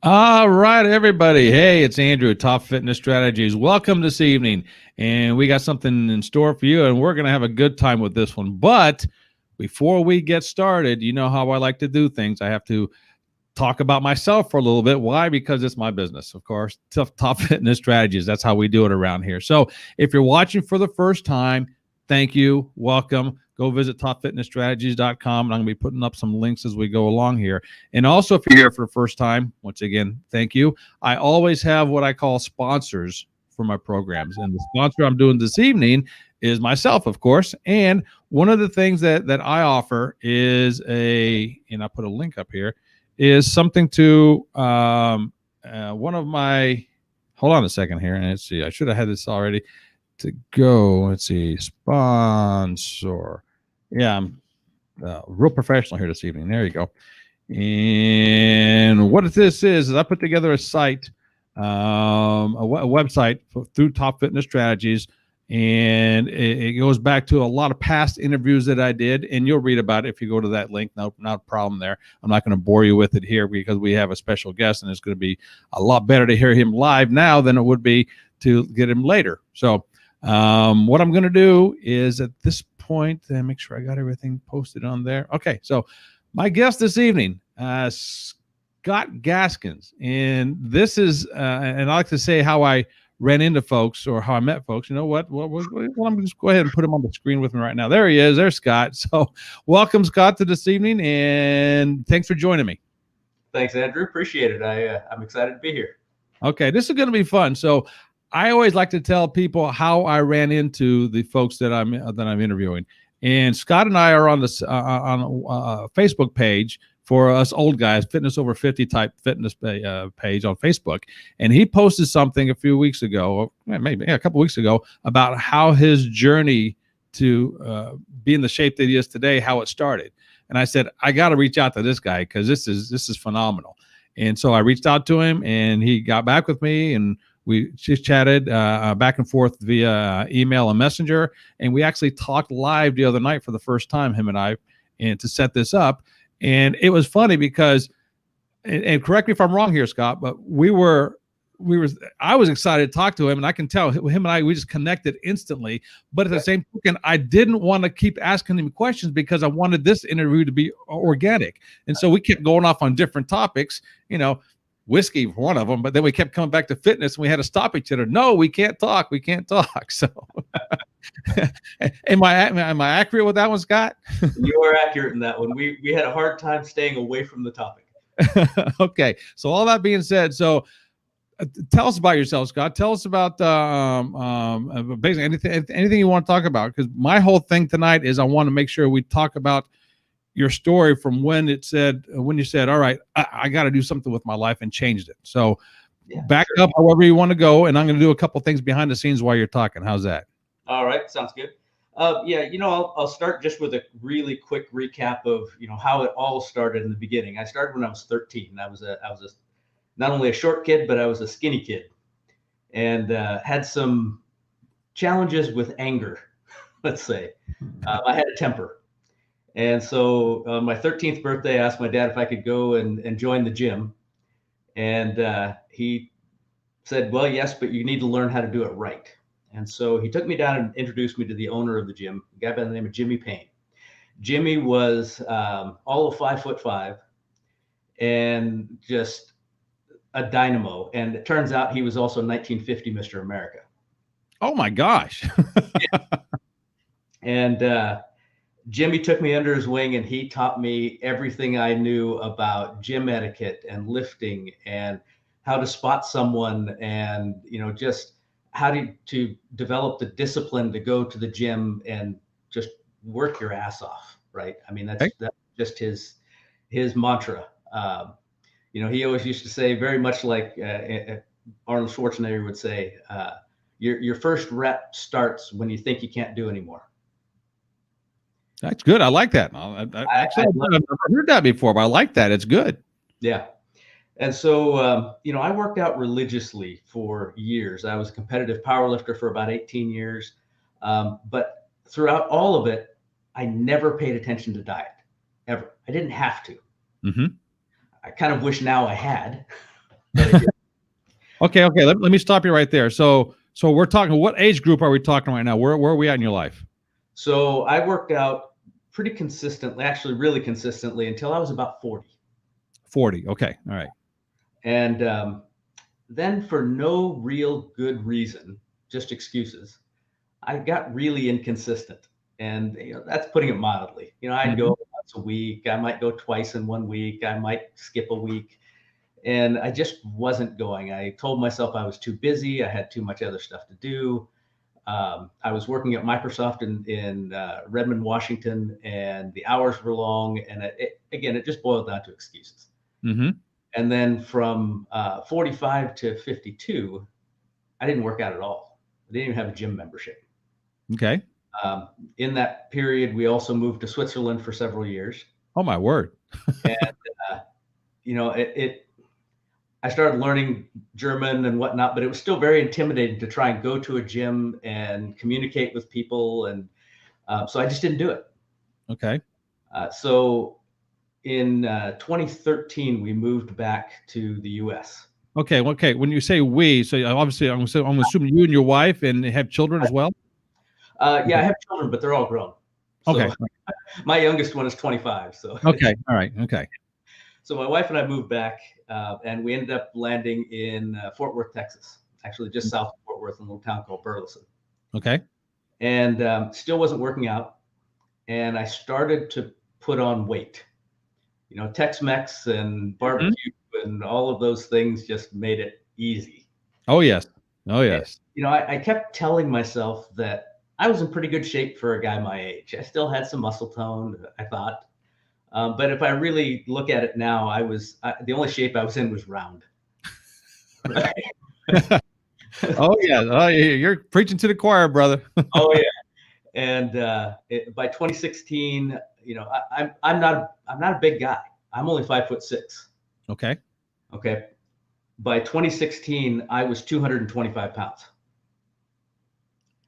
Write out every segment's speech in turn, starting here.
All right, everybody. Hey, it's Andrew, Top Fitness Strategies. Welcome this evening. And we got something in store for you, and we're going to have a good time with this one. But before we get started, you know how I like to do things. I have to talk about myself for a little bit. Why? Because it's my business, of course. Top Fitness Strategies. That's how we do it around here. So if you're watching for the first time, thank you. Welcome. Go visit topfitnessstrategies.com. And I'm going to be putting up some links as we go along here. And also, if you're here for the first time, once again, thank you. I always have what I call sponsors for my programs. And the sponsor I'm doing this evening is myself, of course. And one of the things that I offer is and I put a link up here, is something to one of my, hold on a second here. And let's see, I should have had this already to go. Let's see, sponsor. Yeah, I'm real professional here this evening. There you go. And what this is I put together a site, a website through Top Fitness Strategies. And it goes back to a lot of past interviews that I did, and you'll read about it if you go to that link. No, not a problem there. I'm not going to bore you with it here because we have a special guest, and it's going to be a lot better to hear him live now than it would be to get him later. So what I'm going to do is at this point, make sure I got everything posted on there. Okay, so my guest this evening, Scott Gaskins, and this is, and I like to say how I ran into folks or how I met folks. You know what? Well, I'm just go ahead and put him on the screen with me right now. There he is. There's Scott. So welcome, Scott, to this evening, and thanks for joining me. Thanks, Andrew. Appreciate it. I'm excited to be here. Okay, this is going to be fun. So I always like to tell people how I ran into the folks that I'm interviewing. And Scott and I are on this on a Facebook page for us old guys, Fitness Over 50 type fitness page on Facebook. And he posted something a few weeks ago, maybe a couple weeks ago, about how his journey to be in the shape that he is today, how it started. And I said, I got to reach out to this guy because this is phenomenal. And so I reached out to him, and he got back with me, and we just chatted back and forth via email and messenger. And we actually talked live the other night for the first time, him and I, and to set this up. And it was funny because, and correct me if I'm wrong here, Scott, but I was excited to talk to him, and I can tell him and I, we just connected instantly. But at the same token, I didn't want to keep asking him questions because I wanted this interview to be organic. And so we kept going off on different topics, whiskey for one of them, but then we kept coming back to fitness, and we had to stop each other. No, we can't talk. So am I accurate with that one, Scott? You are accurate in that one. We had a hard time staying away from the topic. Okay. So all that being said, so tell us about yourself, Scott. Tell us about basically anything you want to talk about, because my whole thing tonight is I want to make sure we talk about your story from when you said, all right, I got to do something with my life, and changed it. So back up however you want to go, and I'm going to do a couple things behind the scenes while you're talking. How's that? All right. Sounds good. I'll start just with a really quick recap of, how it all started in the beginning. I started when I was 13. I was not only a short kid, but I was a skinny kid, and had some challenges with anger, let's say. I had a temper. And so on my 13th birthday, I asked my dad if I could go and join the gym. And he said, well, yes, but you need to learn how to do it right. And so he took me down and introduced me to the owner of the gym, a guy by the name of Jimmy Payne. Jimmy was all of 5'5" and just a dynamo. And it turns out he was also 1950 Mr. America. Oh, my gosh. And Jimmy took me under his wing, and he taught me everything I knew about gym etiquette and lifting and how to spot someone, and, just how to develop the discipline to go to the gym and just work your ass off. Right. I mean, that's just his mantra. He always used to say, very much like Arnold Schwarzenegger would say, your first rep starts when you think you can't do anymore. That's good. I like that. I've never heard that before, but I like that. It's good. Yeah. And so, I worked out religiously for years. I was a competitive powerlifter for about 18 years. But throughout all of it, I never paid attention to diet, ever. I didn't have to. Mm-hmm. I kind of wish now I had, But Okay. Let me stop you right there. So we're talking, what age group are we talking right now? Where are we at in your life? so I worked out pretty consistently, actually really consistently, until I was about 40. 40. Okay. All right. And then for no real good reason, just excuses, I got really inconsistent. And that's putting it mildly. I'd go Mhm. once a week. I might go twice in 1 week. I might skip a week. And I just wasn't going. I told myself I was too busy. I had too much other stuff to do. I was working at Microsoft in Redmond, Washington, and the hours were long. And again, it just boiled down to excuses. Mm-hmm. And then from 45 to 52, I didn't work out at all. I didn't even have a gym membership. Okay. Um, in that period, we also moved to Switzerland for several years. Oh my word. And, uh, I started learning German and whatnot, but it was still very intimidating to try and go to a gym and communicate with people. And so I just didn't do it. Okay. So in 2013, we moved back to the US. Okay. Okay. When you say we, so obviously I'm assuming you and your wife and have children as well. Yeah, I have children, but they're all grown. So Okay. my youngest one is 25. So Okay. All right. Okay. so my wife and I moved back, and we ended up landing in Fort Worth, Texas, actually just south of Fort Worth in a little town called Burleson. Okay. And still wasn't working out. And I started to put on weight. Tex-Mex and barbecue and all of those things just made it easy. Oh yes. Oh yes. And, I kept telling myself that I was in pretty good shape for a guy my age. I still had some muscle tone, I thought. But if I really look at it now, the only shape I was in was round. Right? Oh yeah. Oh, you're preaching to the choir, brother. Oh yeah. And by 2016, I'm not a big guy. I'm only 5'6". Okay. Okay. By 2016, I was 225 pounds.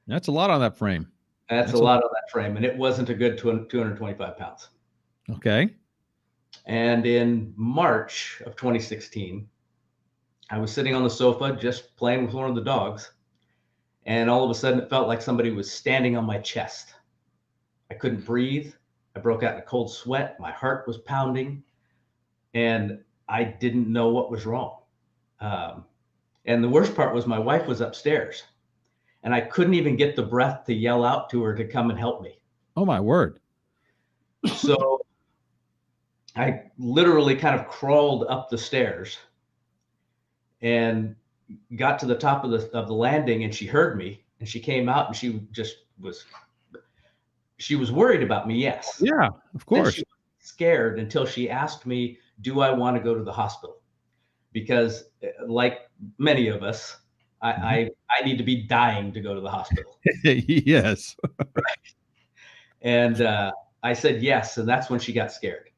That's a lot on that frame. That's a lot on that frame, and it wasn't a good 225 pounds. Okay. And in March of 2016, I was sitting on the sofa just playing with one of the dogs, and all of a sudden it felt like somebody was standing on my chest. I couldn't breathe. I broke out in a cold sweat. My heart was pounding, and I didn't know what was wrong. And the worst part was my wife was upstairs, and I couldn't even get the breath to yell out to her to come and help me. Oh my word. So I literally kind of crawled up the stairs and got to the top of the landing, and she heard me, and she came out, and she was worried about me. Yes. Yeah, of course. She was scared until she asked me, do I want to go to the hospital? Because like many of us, I need to be dying to go to the hospital. Yes. Right. And I said yes, and that's when she got scared.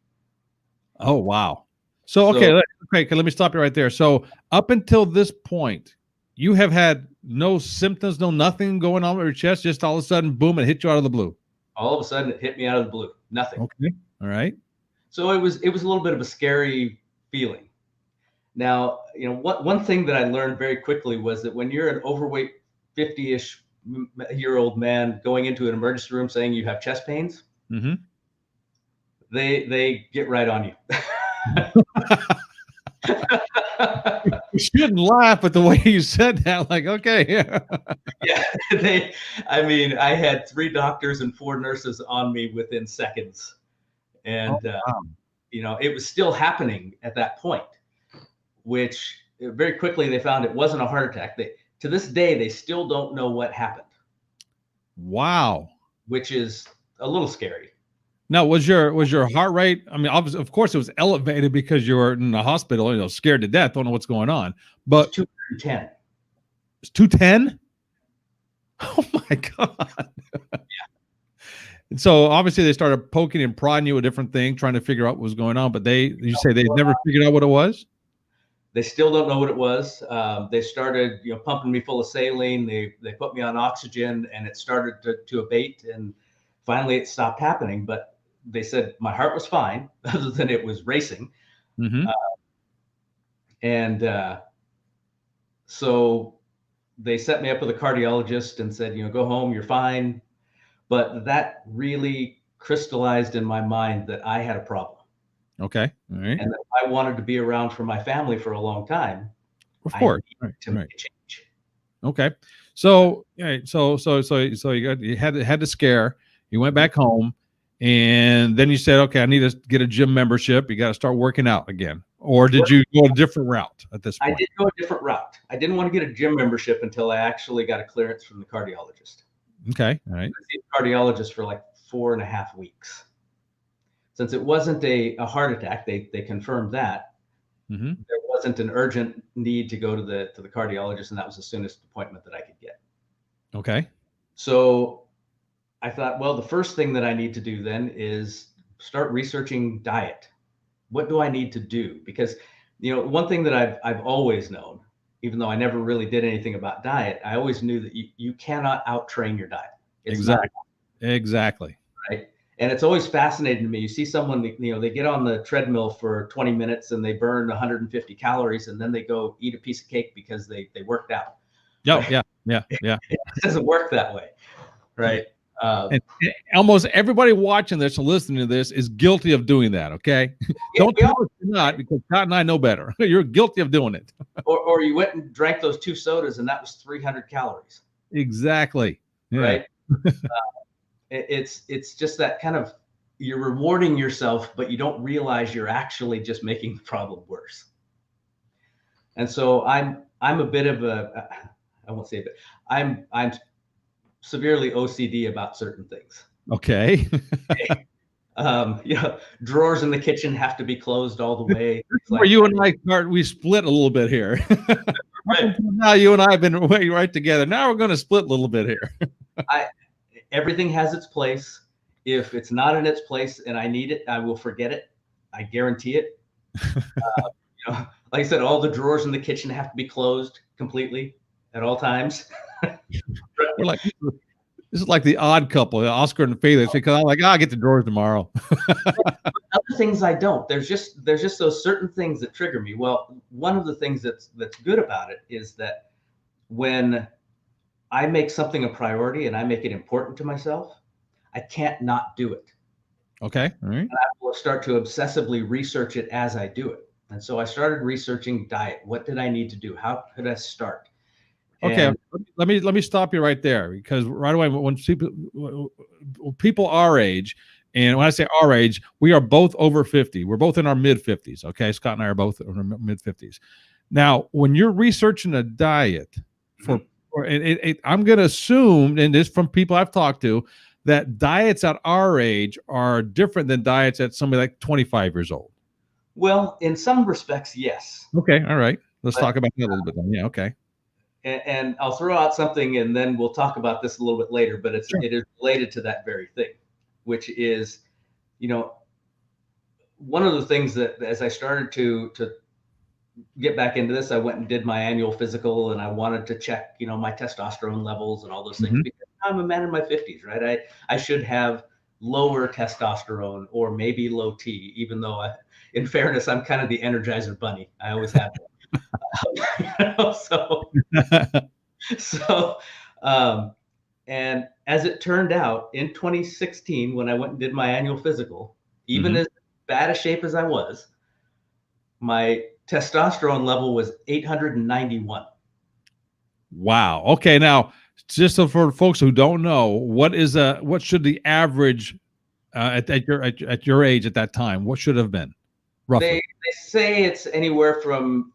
Oh wow. So okay, let me stop you right there. So up until this point, you have had no symptoms, no nothing going on with your chest. Just all of a sudden, boom, it hit you out of the blue. All of a sudden, it hit me out of the blue. Nothing. Okay. All right. So it was a little bit of a scary feeling. Now, one thing that I learned very quickly was that when you're an overweight 50-ish year old man going into an emergency room saying you have chest pains, they get right on you. You shouldn't laugh at the way you said that. Like, okay, yeah. Yeah, I had 3 doctors and 4 nurses on me within seconds, and wow. It was still happening at that point, which very quickly they found it wasn't a heart attack. To this day, they still don't know what happened. Wow. Which is a little scary. Now, was your heart rate? I mean, obviously, of course, it was elevated because you were in the hospital, scared to death, don't know what's going on. But 210. It's 210. Oh my god. Yeah. And so obviously they started poking and prodding you a different thing, trying to figure out what was going on. But you say they never figured out what it was. They still don't know what it was. They started, pumping me full of saline. They put me on oxygen, and it started to abate. And finally, it stopped happening. But they said my heart was fine, other than it was racing. Mm-hmm. And So they set me up with a cardiologist and said, go home, you're fine. But that really crystallized in my mind that I had a problem. Okay. All right. And that I wanted to be around for my family for a long time. Of I course. needed to make a change. Okay. So, you had the scare. You went back home, and then you said, okay, I need to get a gym membership. You got to start working out again. Or did you go a different route at this point? I did go a different route. I didn't want to get a gym membership until I actually got a clearance from the cardiologist. Okay. All right. I see a cardiologist for like 4.5 weeks. Since it wasn't a heart attack, they confirmed that. Mm-hmm. There wasn't an urgent need to go to the cardiologist, and that was the soonest appointment that I could get. Okay. So I thought, well, the first thing that I need to do then is start researching diet. What do I need to do? Because, one thing that I've always known, even though I never really did anything about diet, I always knew that you cannot out-train your diet. It's Exactly. right. And it's always fascinating to me. You see someone, they get on the treadmill for 20 minutes and they burn 150 calories, and then they go eat a piece of cake because they worked out. Yeah. It doesn't work that way, right? And almost everybody watching this or listening to this is guilty of doing that. Okay. Don't tell us you're not, because Scott and I know better. You're guilty of doing it. Or you went and drank those 2 sodas and that was 300 calories. Exactly. Yeah. Right. It's just that kind of, you're rewarding yourself, but you don't realize you're actually just making the problem worse. And so I'm a bit of I won't say it, I'm severely OCD about certain things. Okay. Drawers in the kitchen have to be closed all the way. Where you and I we split a little bit here. Right. Now you and I have been right together. Now we're going to split a little bit here. Everything has its place. If it's not in its place and I need it, I will forget it. I guarantee it. Like I said, all the drawers in the kitchen have to be closed completely at all times. We're like, this is like the Odd Couple, Oscar and Felix, because I'm like, I'll get the drawers tomorrow. Other things I don't. There's just those certain things that trigger me. Well, one of the things that's good about it is that when I make something a priority and I make it important to myself, I can't not do it. Okay. All right. And I will start to obsessively research it as I do it. And so I started researching diet. What did I need to do? How could I start? Okay, let me stop you right there, because right away, when people our age, and when I say our age, we are both over 50. We're both in our mid 50s. Okay, Scott and I are both in our mid 50s. Now, when you're researching a diet I'm going to assume, and this from people I've talked to, that diets at our age are different than diets at somebody like 25 years old. Well, in some respects, yes. Okay, all right. Let's talk about that a little bit then. Yeah, okay. And I'll throw out something, and then we'll talk about this a little bit later, but it is related to that very thing, which is, one of the things that as I started to get back into this, I went and did my annual physical, and I wanted to check, my testosterone levels and all those things, because I'm a man in my 50s, right? I should have lower testosterone or maybe low T, even though in fairness, I'm kind of the Energizer bunny. I always have been. And as it turned out, in 2016, when I went and did my annual physical, even as bad a shape as I was, my testosterone level was 891. Wow. Okay. Now, just so for folks who don't know, what should the average at your age at that time? What should have been roughly? They say it's anywhere from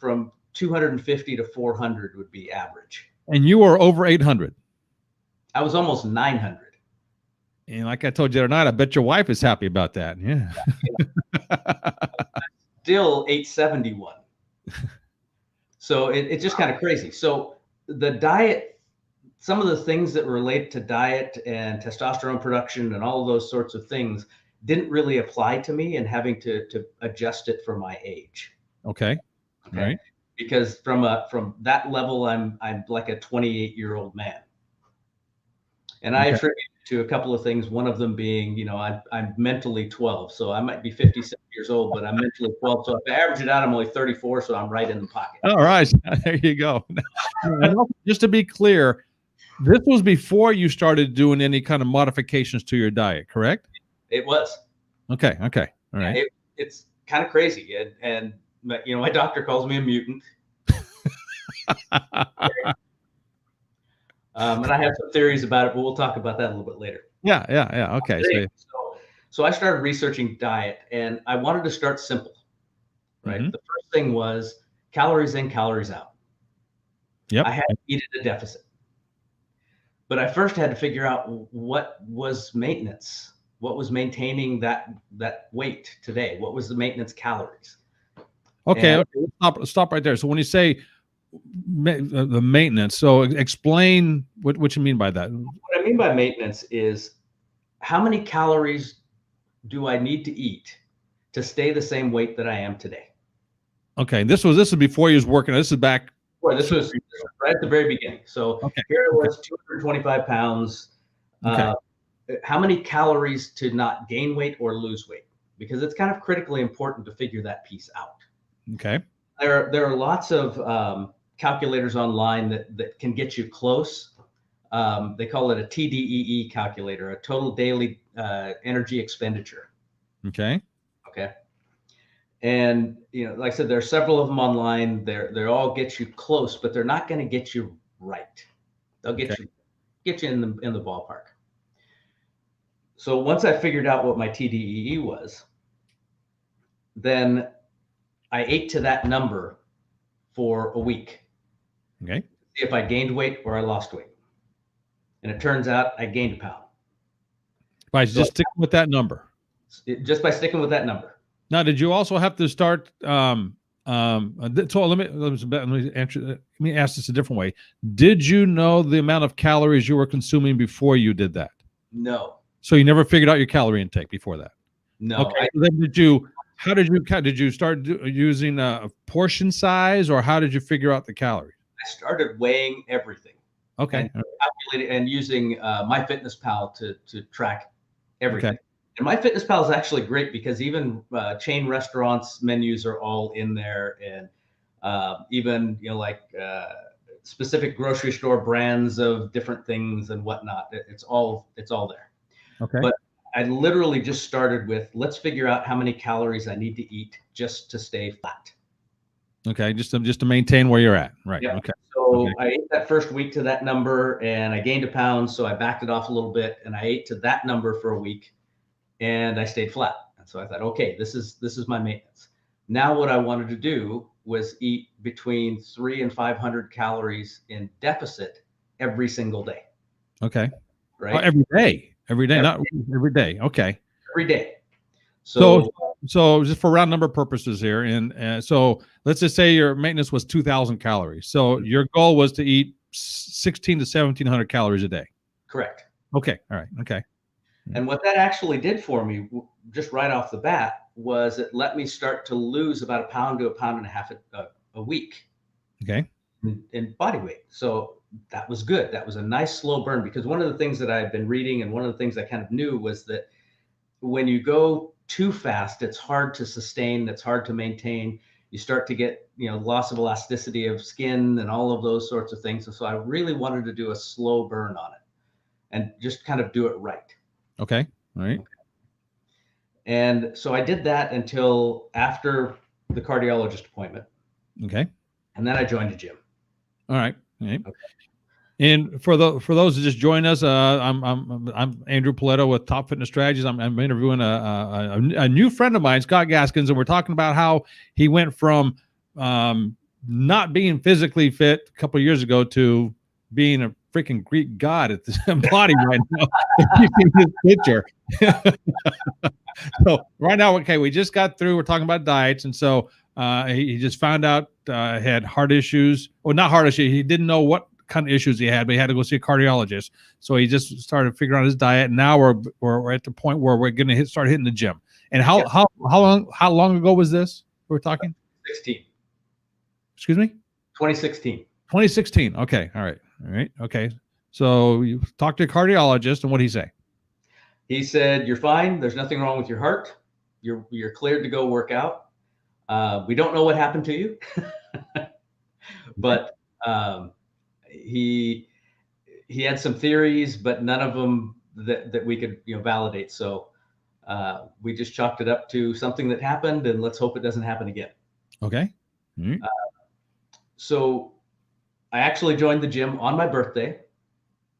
250 to 400 would be average. And you were over 800. I was almost 900. And like I told you the other night, I bet your wife is happy about that. Yeah. Still 871. So it's just kind of crazy. So the diet, some of the things that relate to diet and testosterone production and all of those sorts of things didn't really apply to me, and having to adjust it for my age. Okay. Right. Because from that level, I'm like a 28-year-old man. And I attribute to a couple of things. One of them being, I'm mentally 12, so I might be 57 years old, but I'm mentally 12. So if I average it out, I'm only 34, so I'm right in the pocket. All right, there you go. Just to be clear, this was before you started doing any kind of modifications to your diet, correct? It was. Okay. All right. It's kind of crazy, and my doctor calls me a mutant. And I have some theories about it, but we'll talk about that a little bit later. Yeah. Okay. So I started researching diet, and I wanted to start simple, right? The first thing was calories in, calories out. Yep. I had to eat at a deficit. But I first had to figure out what was maintenance, what was maintaining that weight today, what was the maintenance calories. Okay. Stop right there. So when you say the maintenance, so explain what you mean by that. What I mean by maintenance is how many calories do I need to eat to stay the same weight that I am today? Okay. This was before you was working. This is back. Well, this was right at the very beginning. So here it was, 225 pounds. How many calories to not gain weight or lose weight? Because it's kind of critically important to figure that piece out. Okay. There are lots of calculators online that can get you close. They call it a TDEE calculator, a total daily energy expenditure. Okay. And like I said, there are several of them online. They all get you close, but they're not going to get you right. They'll get you in the ballpark. So once I figured out what my TDEE was, then I ate to that number for a week. Okay. See if I gained weight or I lost weight. And it turns out I gained a pound. By just sticking with that number. Just by sticking with that number. Now, did you also have to start? So let me ask this a different way. Did you know the amount of calories you were consuming before you did that? No. So you never figured out your calorie intake before that? No. Okay. How did you start using a portion size, or how did you figure out the calories? I started weighing everything. Okay. And calculating and using MyFitnessPal to track everything. Okay. And MyFitnessPal is actually great because even chain restaurants menus are all in there, and even specific grocery store brands of different things and whatnot. It's all there. Okay. But I literally just started with, let's figure out how many calories I need to eat just to stay flat. Okay, just to maintain where you're at, right? Yeah. Okay. So I ate that first week to that number, and I gained a pound, so I backed it off a little bit, and I ate to that number for a week, and I stayed flat. And so I thought, okay, this is my maintenance. Now what I wanted to do was eat between 300 and 500 calories in deficit every single day. Okay. Right. Every day, not every day. Okay. Every day. So just for round number purposes here, and so let's just say your maintenance was 2,000 calories. So your goal was to eat 1,600 to 1,700 calories a day. Correct. Okay. All right. Okay. And what that actually did for me, just right off the bat, was it let me start to lose about 1 pound to 1.5 pounds a week. Okay. In body weight. So that was good. That was a nice slow burn, because one of the things that I've been reading and one of the things I kind of knew was that when you go too fast, it's hard to sustain, it's hard to maintain. You start to get, loss of elasticity of skin and all of those sorts of things. And so I really wanted to do a slow burn on it and just kind of do it right. Okay. All right. And so I did that until after the cardiologist appointment. Okay. And then I joined a gym. All right. All right. Okay. And for those who just join us, I'm Andrew Poletto with Top Fitness Strategies. I'm interviewing a new friend of mine, Scott Gaskins, and we're talking about how he went from not being physically fit a couple of years ago to being a freaking Greek god at the body right now. You see his picture. So right now, okay, we just got through. We're talking about diets, and so he just found out he had heart issues. Well, not heart issues. He didn't know what kind of issues he had, but he had to go see a cardiologist. So he just started figuring out his diet, and now we're at the point where we're going to start hitting the gym. And how long ago was this? We're talking 16. Excuse me. 2016. 2016. Okay. All right. Okay. So you talk to a cardiologist, and what did he say? He said, "You're fine. There's nothing wrong with your heart. You're cleared to go work out. We don't know what happened to you, but he had some theories, but none of them that we could validate. So we just chalked it up to something that happened, and let's hope it doesn't happen again." Okay. Mm-hmm. So I actually joined the gym on my birthday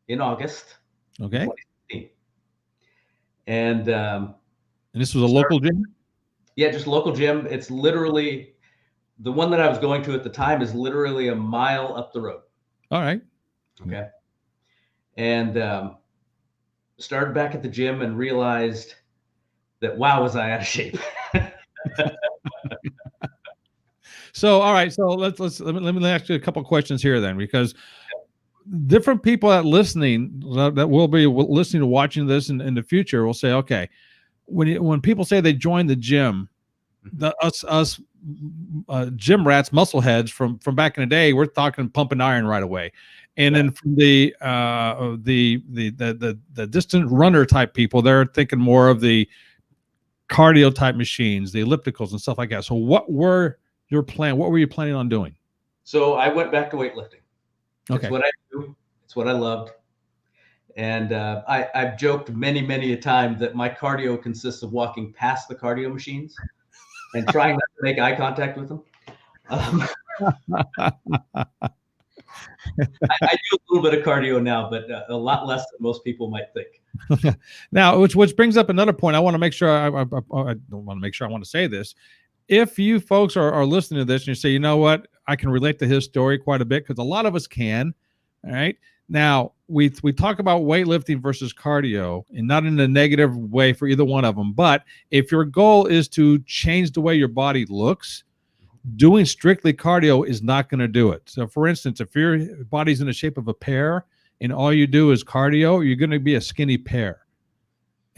in August. Okay. 2016. And this was a local gym? Yeah, just local gym. It's literally the one that I was going to at the time is literally a mile up the road. All right. Okay. And started back at the gym and realized that, wow, was I out of shape. So, all right. So let me ask you a couple of questions here then, because different people that will be listening to watching this in the future will say, okay, when people say they join the gym, us gym rats, muscle heads from back in the day, we're talking pumping iron right away. And then from the distant runner type people, they're thinking more of the cardio type machines, the ellipticals and stuff like that. So what were your plan? What were you planning on doing? So I went back to weightlifting. Okay. It's what I do. It's what I loved. And I've joked many a time that my cardio consists of walking past the cardio machines and trying not to make eye contact with them. I do a little bit of cardio now, but a lot less than most people might think. Now, which brings up another point. I want to make sure I don't want to make sure I want to say this. If you folks are listening to this and you say, you know what, I can relate to his story quite a bit, because a lot of us can. All right. Now, we talk about weightlifting versus cardio, and not in a negative way for either one of them. But if your goal is to change the way your body looks, doing strictly cardio is not going to do it. So, for instance, if your body's in the shape of a pear and all you do is cardio, you're going to be a skinny pear.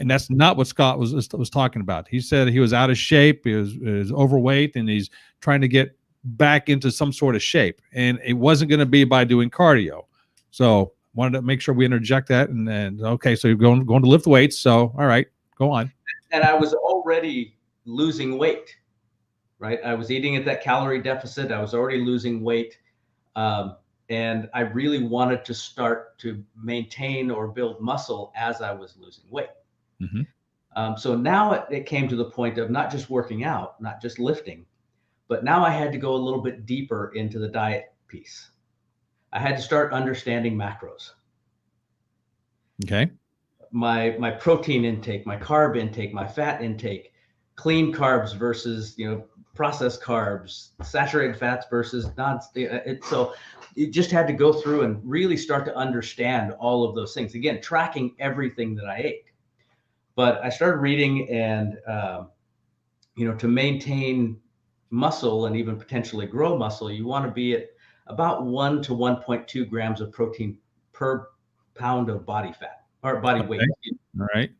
And that's not what Scott was talking about. He said he was out of shape, he was overweight, and he's trying to get back into some sort of shape. And it wasn't going to be by doing cardio. So wanted to make sure we interject that. And okay, so you're going to lift weights. So all right, go on. And I was already losing weight, right? I was eating at that calorie deficit. I was already losing weight. And I really wanted to start to maintain or build muscle as I was losing weight. Mm-hmm. So now it came to the point of not just working out, not just lifting, but now I had to go a little bit deeper into the diet piece. I had to start understanding macros. Okay. My protein intake, my carb intake, my fat intake, clean carbs versus processed carbs, saturated fats versus non. So it just had to go through and really start to understand all of those things. Again, tracking everything that I ate. But I started reading, and to maintain muscle and even potentially grow muscle, you want to be at about 1 to 1.2 grams of protein per pound of body fat or body weight. All right.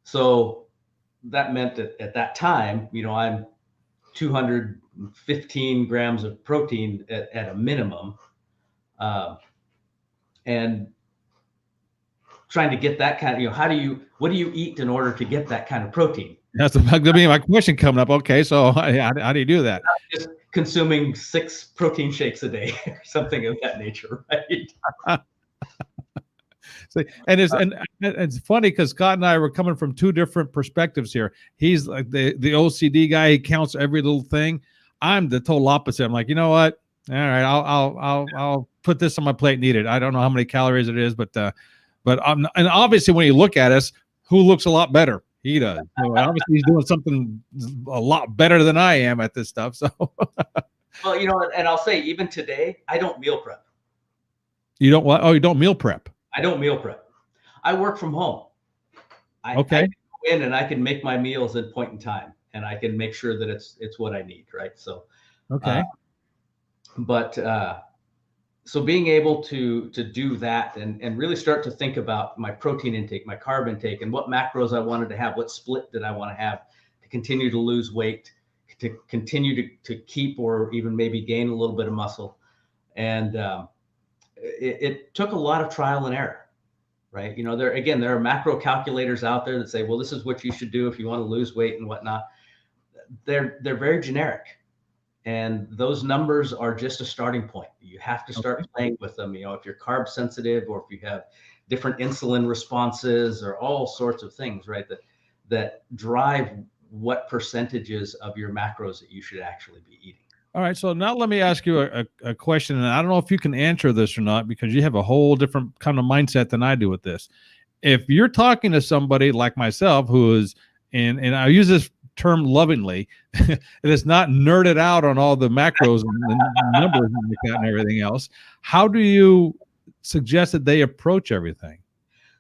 So that meant that at that time, I'm 215 grams of protein at a minimum, and trying to get that kind of, what do you eat in order to get that kind of protein? That's going to be my question coming up. Okay, so how do you do that? Just consuming 6 protein shakes a day or something of that nature, right? And it's funny because Scott and I were coming from two different perspectives here. He's like the OCD guy; he counts every little thing. I'm the total opposite. I'm like, you know what? All right, I'll put this on my plate and eat it. I don't know how many calories it is, but and obviously when you look at us, who looks a lot better? He does. So obviously he's doing something a lot better than I am at this stuff. So, well, and I'll say even today, I don't meal prep. You don't what? Oh, you don't meal prep. I don't meal prep. I work from home. Okay. I can go in and I can make my meals at point in time, and I can make sure that it's what I need, right? So, okay. So being able to do that and really start to think about my protein intake, my carb intake, and what macros I wanted to have, what split did I want to have to continue to lose weight, to continue to keep or even maybe gain a little bit of muscle. And it took a lot of trial and error, right? You know, there are macro calculators out there that say, well, this is what you should do if you want to lose weight and whatnot. They're very generic. And those numbers are just a starting point. You have to start playing with them. You know, if you're carb sensitive, or if you have different insulin responses, or all sorts of things, right? That drive what percentages of your macros that you should actually be eating. All right. So now let me ask you a question. And I don't know if you can answer this or not, because you have a whole different kind of mindset than I do with this. If you're talking to somebody like myself who is, and I use this term lovingly, it is not nerded out on all the macros and numbers and like that and everything else, how do you suggest that they approach everything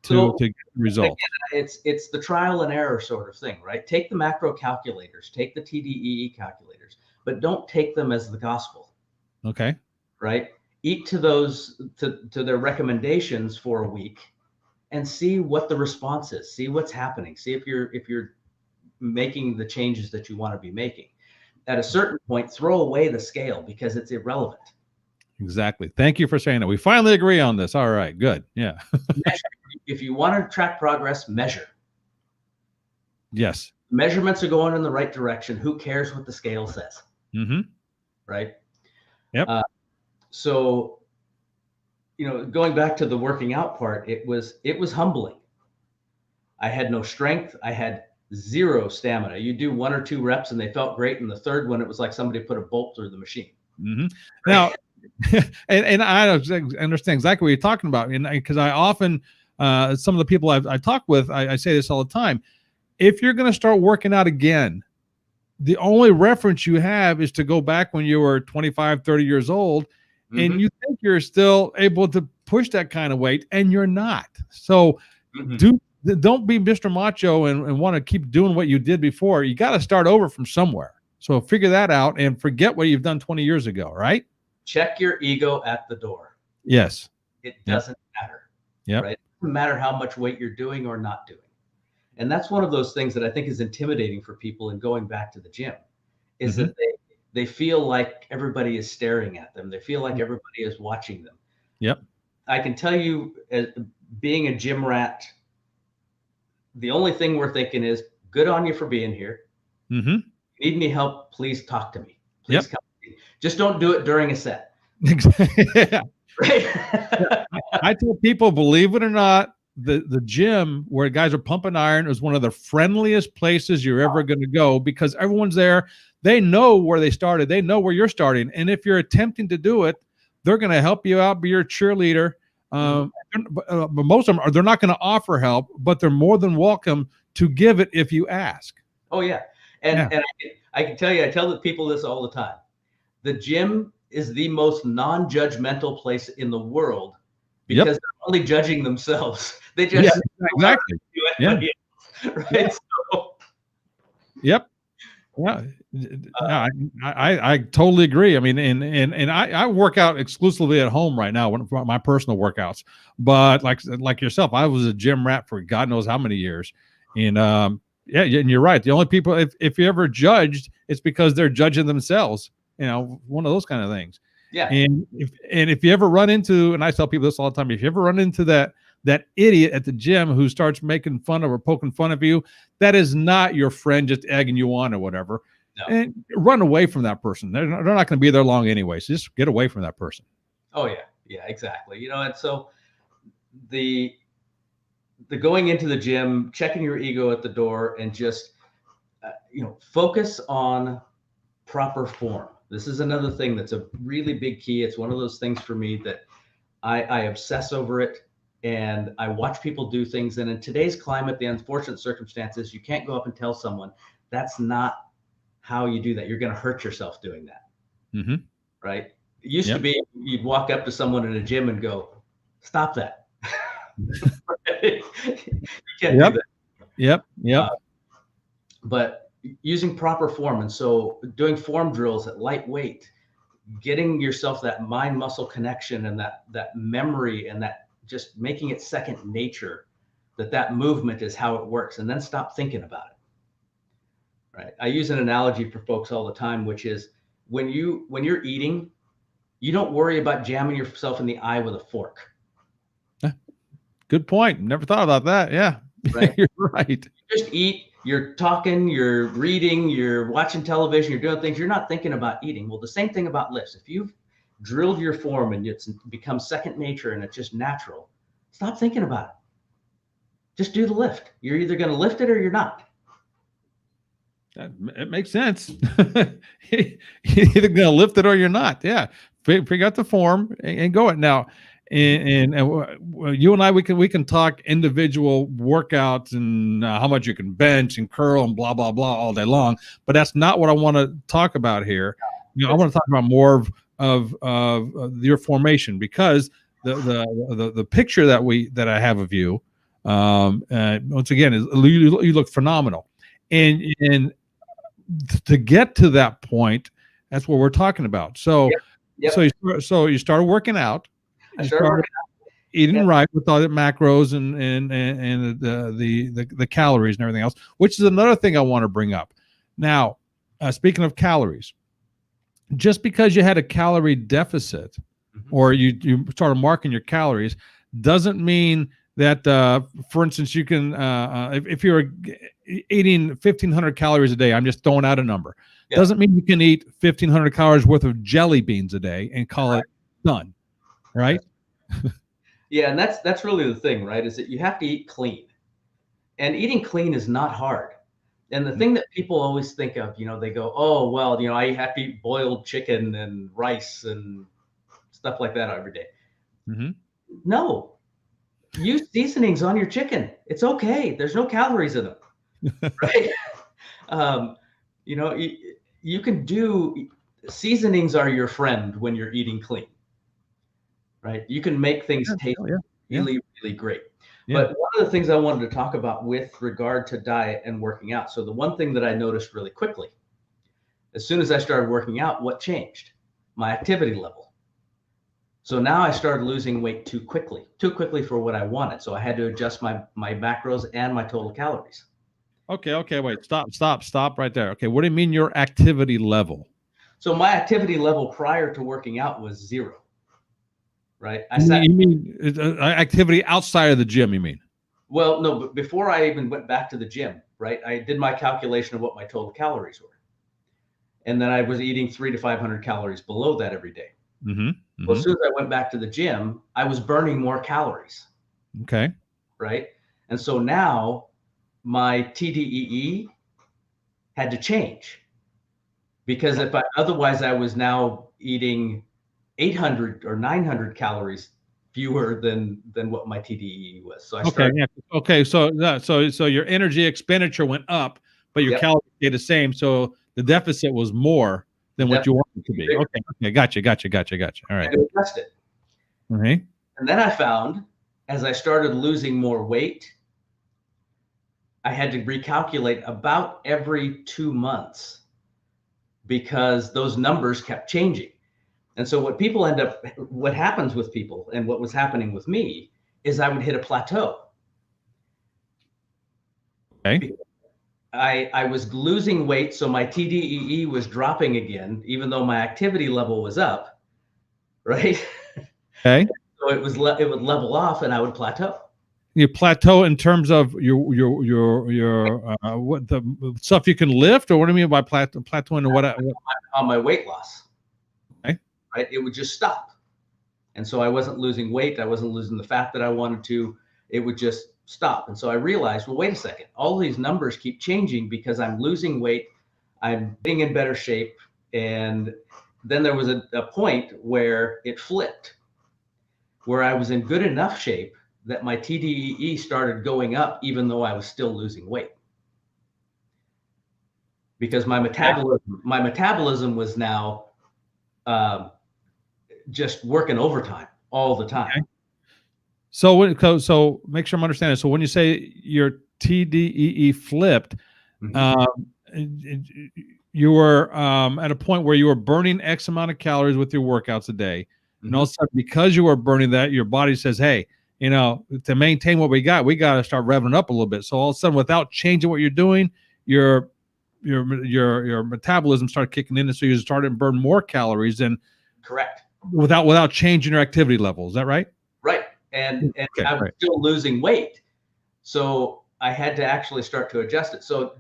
to get results? Again, it's the trial and error sort of thing, right? Take the macro calculators, take the TDEE calculators, but don't take them as the gospel. Okay. Right? Eat to those, to their recommendations for a week, and see what the response is. See what's happening. See if you're making the changes that you want to be making. At a certain point, throw away the scale, because it's irrelevant. Exactly. Thank you for saying that. We finally agree on this. All right, good. Yeah. If you want to track progress, measure. Yes. Measurements are going in the right direction. Who cares what the scale says? Mm-hmm. Right? Yep. So, you know, going back to the working out part, it was humbling. I had no strength. I had zero stamina. You do 1 or 2 reps and they felt great. And the third one, it was like somebody put a bolt through the machine. Mm-hmm. Now, and I understand exactly what you're talking about. And because I often, some of the people I talk with, I say this all the time. If you're going to start working out again, the only reference you have is to go back when you were 25, 30 years old, and you think you're still able to push that kind of weight, and you're not. So don't be Mr. Macho and want to keep doing what you did before. You got to start over from somewhere. So figure that out and forget what you've done 20 years ago, right? Check your ego at the door. Yes. It doesn't matter. Yeah. Right? It doesn't matter how much weight you're doing or not doing. And that's one of those things that I think is intimidating for people in going back to the gym, is that they feel like everybody is staring at them. They feel like everybody is watching them. Yep. I can tell you, being a gym rat, the only thing we're thinking is, good on you for being here. Mm-hmm. Need any help? Please talk to me. Please come to me. Just don't do it during a set. Yeah. Right. I tell people, believe it or not, the gym where guys are pumping iron is one of the friendliest places you're ever going to go, because everyone's there. They know where they started. They know where you're starting. And if you're attempting to do it, they're going to help you out, be your cheerleader. But most of them they're not going to offer help, but they're more than welcome to give it if you ask. Oh yeah. And I can tell you, I tell the people this all the time. The gym is the most non-judgmental place in the world, because they're only judging themselves. They just exactly. Right. So, yeah. I totally agree. I mean, and I work out exclusively at home right now, for my personal workouts. But like yourself, I was a gym rat for God knows how many years. And and you're right. The only people, if you ever judged, it's because they're judging themselves. You know, one of those kind of things. Yeah. And if you ever run into, and I tell people this all the time, if you ever run into that idiot at the gym who starts making fun of or poking fun of you, that is not your friend just egging you on or whatever. No. And run away from that person. They're not going to be there long anyway. So just get away from that person. Oh yeah. Yeah, exactly. You know, and so the going into the gym, checking your ego at the door, and just, focus on proper form. This is another thing that's a really big key. It's one of those things for me that I obsess over it, and I watch people do things. And in today's climate, the unfortunate circumstances, you can't go up and tell someone that's not how you do that. You're going to hurt yourself doing that. Mm-hmm. Right? It used to be you'd walk up to someone in a gym and go, stop that. You can't do that. Yep. But using proper form, and so doing form drills at light weight, getting yourself that mind muscle connection and that memory, and that just making it second nature, that movement is how it works, and then stop thinking about it. Right? I use an analogy for folks all the time, which is when you're eating, you don't worry about jamming yourself in the eye with a fork. Good point. Never thought about that. Yeah, Right. You're right. You just eat, you're talking, you're reading, you're watching television, you're doing things. You're not thinking about eating. Well, the same thing about lifts. If you've drilled your form and it's become second nature and it's just natural, stop thinking about it. Just do the lift. You're either going to lift it or you're not. It makes sense. You're either going to lift it or you're not. Yeah. Figure out the form and go it now. And you and I, we can talk individual workouts and how much you can bench and curl and blah, blah, blah all day long. But that's not what I want to talk about here. I want to talk about more of your formation, because the picture that I have of you, once again, is you look phenomenal. And to get to that point, that's what we're talking about. So, so you started working out. You started eating right with all the macros and the calories and everything else, which is another thing I want to bring up. Now, speaking of calories, just because you had a calorie deficit or you started marking your calories doesn't mean that, for instance, you can, if you're eating 1,500 calories a day, I'm just throwing out a number, doesn't mean you can eat 1,500 calories worth of jelly beans a day and call it done. Right. Yeah. And that's really the thing, right? Is that you have to eat clean, and eating clean is not hard. And the thing that people always think of, they go, oh, well, I have to eat boiled chicken and rice and stuff like that every day. No, use seasonings on your chicken. It's okay. There's no calories in them. Right. You can do, seasonings are your friend when you're eating clean. Right. You can make things taste really, really great. But one of the things I wanted to talk about with regard to diet and working out. So the one thing that I noticed really quickly, as soon as I started working out, what changed? My activity level. So now I started losing weight too quickly for what I wanted. So I had to adjust my macros and my total calories. Okay. Wait, stop right there. Okay. What do you mean your activity level? So my activity level prior to working out was 0. Right. You mean activity outside of the gym, you mean? Well, no, but before I even went back to the gym, right, I did my calculation of what my total calories were. And then I was eating 300 to 500 calories below that every day. Well, as soon as I went back to the gym, I was burning more calories. Okay. Right. And so now my TDEE had to change, because otherwise I was now eating 800 or 900 calories fewer than what my TDEE was. So I started. Okay. So your energy expenditure went up, but your calories stayed the same. So the deficit was more than what you wanted to be. Okay. Gotcha. All right. I adjust it. Okay. And then I found, as I started losing more weight, I had to recalculate about every 2 months, because those numbers kept changing. And so what happens with people, and what was happening with me, is I would hit a plateau. Okay. I was losing weight, so my TDEE was dropping again, even though my activity level was up, right? Okay. So it would level off, and I would plateau. You plateau in terms of your what the stuff you can lift, or what do you mean by plateauing, or what? On my weight loss. Okay. Right, it would just stop, and so I wasn't losing weight. I wasn't losing the fat that I wanted to. It would just stop. And so I realized, well, wait a second, all these numbers keep changing because I'm losing weight, I'm getting in better shape. And then there was a point where it flipped, where I was in good enough shape that my TDEE started going up, even though I was still losing weight. Because my metabolism was now just working overtime all the time. Okay. So make sure I'm understanding. So when you say your TDEE flipped, you were at a point where you were burning X amount of calories with your workouts a day. And all of a sudden, because you were burning that, your body says, hey, to maintain what we got to start revving up a little bit. So all of a sudden, without changing what you're doing, your metabolism started kicking in, and so you started to burn more calories than. Correct. without changing your activity level. Is that right? Right. And Okay, I was right. still losing weight. So I had to actually start to adjust it. So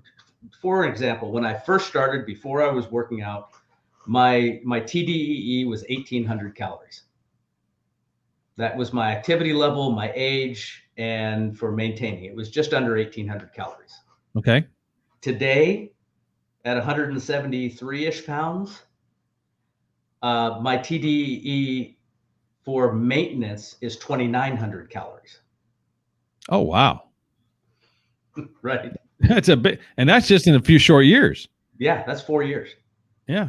for example, when I first started, before I was working out, my TDEE was 1,800 calories. That was my activity level, my age, and for maintaining. It was just under 1,800 calories. Okay. Today, at 173-ish pounds, my TDEE for maintenance is 2,900 calories. Oh, wow. Right. That's a bit, and that's just in a few short years. Yeah, that's 4 years. Yeah.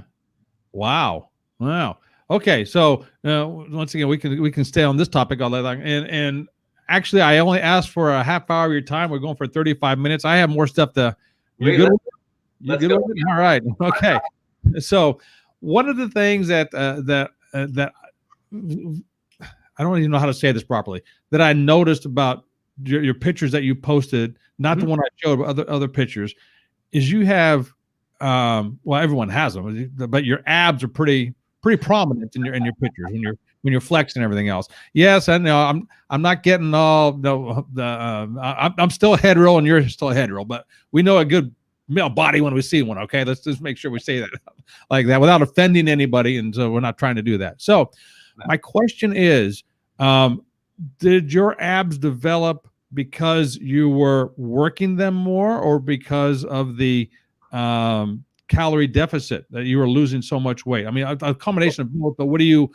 Wow. Wow. Okay. So once again, we can stay on this topic all day long. And actually, I only asked for a half hour of your time. We're going for 35 minutes. I have more stuff to. You Wait, good? You let's good go. with it? All right. Okay. So one of the things that I don't even know how to say this properly, that I noticed about your pictures that you posted, not the one I showed, but other pictures, is you have well, everyone has them, but your abs are pretty prominent in your pictures when you're flexing and everything else. Yes, I know I'm not getting all I'm still a head roll and you're still a head roll, but we know a good male body when we see one. Okay, let's just make sure we say that like that without offending anybody, and so we're not trying to do that. So my question is, did your abs develop because you were working them more, or because of the calorie deficit that you were losing so much weight? I mean, a combination of both. But what do you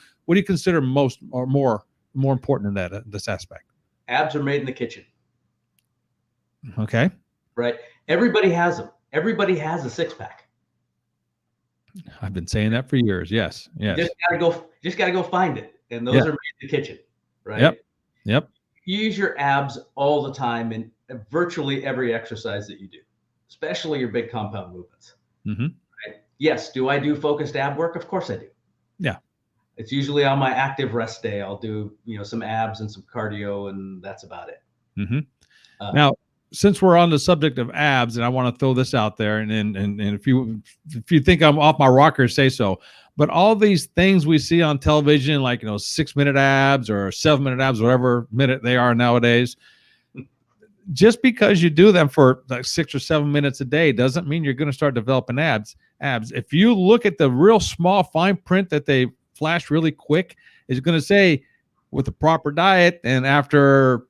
consider most or more important in that this aspect? Abs are made in the kitchen. Okay. Right. Everybody has them. Everybody has a six pack. I've been saying that for years. Yes. Yes. Just gotta go find it. And those are made in the kitchen. Right. Yep. Use your abs all the time in virtually every exercise that you do, especially your big compound movements. Right? Yes. Do I do focused ab work? Of course I do. Yeah. It's usually on my active rest day. I'll do, some abs and some cardio, and that's about it. Now, since we're on the subject of abs, and I want to throw this out there, and if you think I'm off my rocker, say so. But all these things we see on television, like 6-minute abs or 7-minute abs, whatever minute they are nowadays, just because you do them for like 6 or 7 minutes a day doesn't mean you're going to start developing abs. If you look at the real small fine print that they flash really quick, it's going to say with the proper diet and after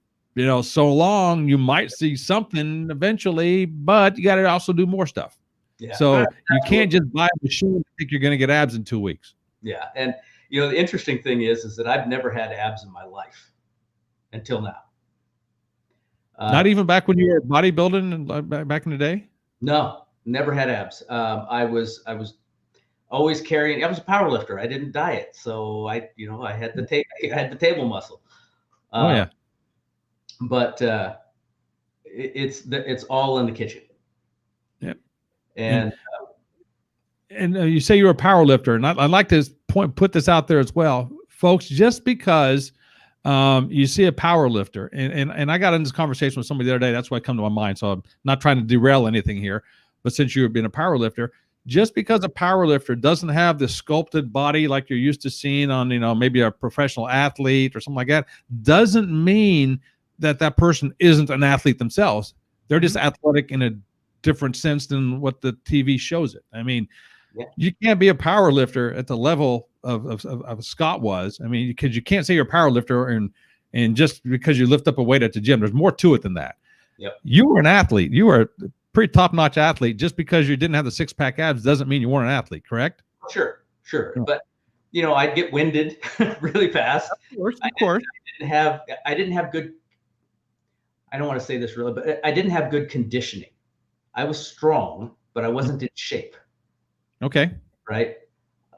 so long, you might see something eventually, but you got to also do more stuff. Yeah. So you can't just buy a machine and think you're going to get abs in 2 weeks. Yeah. And, the interesting thing is that I've never had abs in my life until now. Not even back when you were bodybuilding back in the day? No, never had abs. I was always carrying, I was a power lifter. I didn't diet. So I had the table muscle. Oh yeah. But it's all in the kitchen. Yep. And you say you're a power lifter, and I'd like to put this out there as well, folks. Just because you see a power lifter, and I got in this conversation with somebody the other day. That's why it come to my mind. So I'm not trying to derail anything here, but since you've been a power lifter, just because a power lifter doesn't have the sculpted body like you're used to seeing on maybe a professional athlete or something like that, doesn't mean that person isn't an athlete themselves. They're just athletic in a different sense than what the TV shows it. I mean, you can't be a power lifter at the level of Scott was. I mean, because you can't say you're a power lifter and just because you lift up a weight at the gym. There's more to it than that. Yep. You were an athlete. You were a pretty top-notch athlete. Just because you didn't have the six-pack abs doesn't mean you weren't an athlete, correct? Sure. But I'd get winded really fast. Of course. I didn't have good. I don't want to say this really, but I didn't have good conditioning. I was strong, but I wasn't in shape. Okay. Right.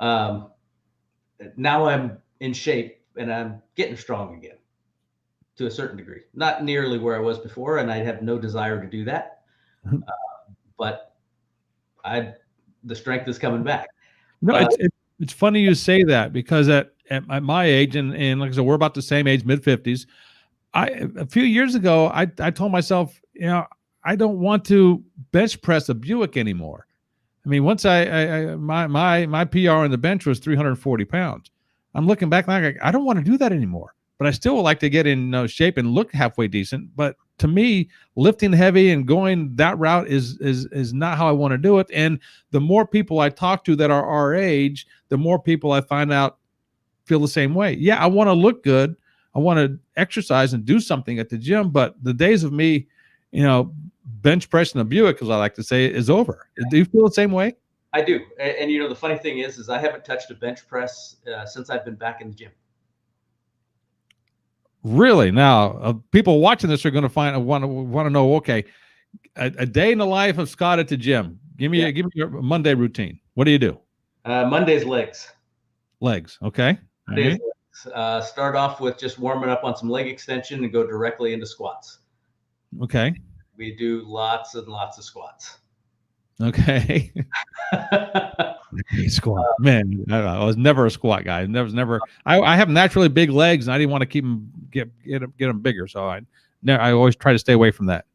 Now I'm in shape and I'm getting strong again to a certain degree, not nearly where I was before. And I have no desire to do that. But the strength is coming back. No, it's funny you say that, because at my age, and like I said, we're about the same age, mid-50s. A few years ago, I told myself, I don't want to bench press a Buick anymore. I mean, once my PR on the bench was 340 pounds. I'm looking back like I don't want to do that anymore. But I still would like to get in shape and look halfway decent. But to me, lifting heavy and going that route is not how I want to do it. And the more people I talk to that are our age, the more people I find out feel the same way. Yeah, I want to look good. I want to exercise and do something at the gym. But the days of me, bench pressing a Buick, as I like to say, is over. Do you feel the same way? I do. And the funny thing is I haven't touched a bench press since I've been back in the gym. Really? Now, people watching this are going to want to know. Okay, a day in the life of Scott at the gym. Give me your Monday routine. What do you do? Monday's legs. Legs. Okay. Monday's legs. Start off with just warming up on some leg extension and go directly into squats. Okay. We do lots and lots of squats. Okay. Squat, man. I was never a squat guy. I have naturally big legs, and I didn't want to keep them get them bigger. So I always try to stay away from that.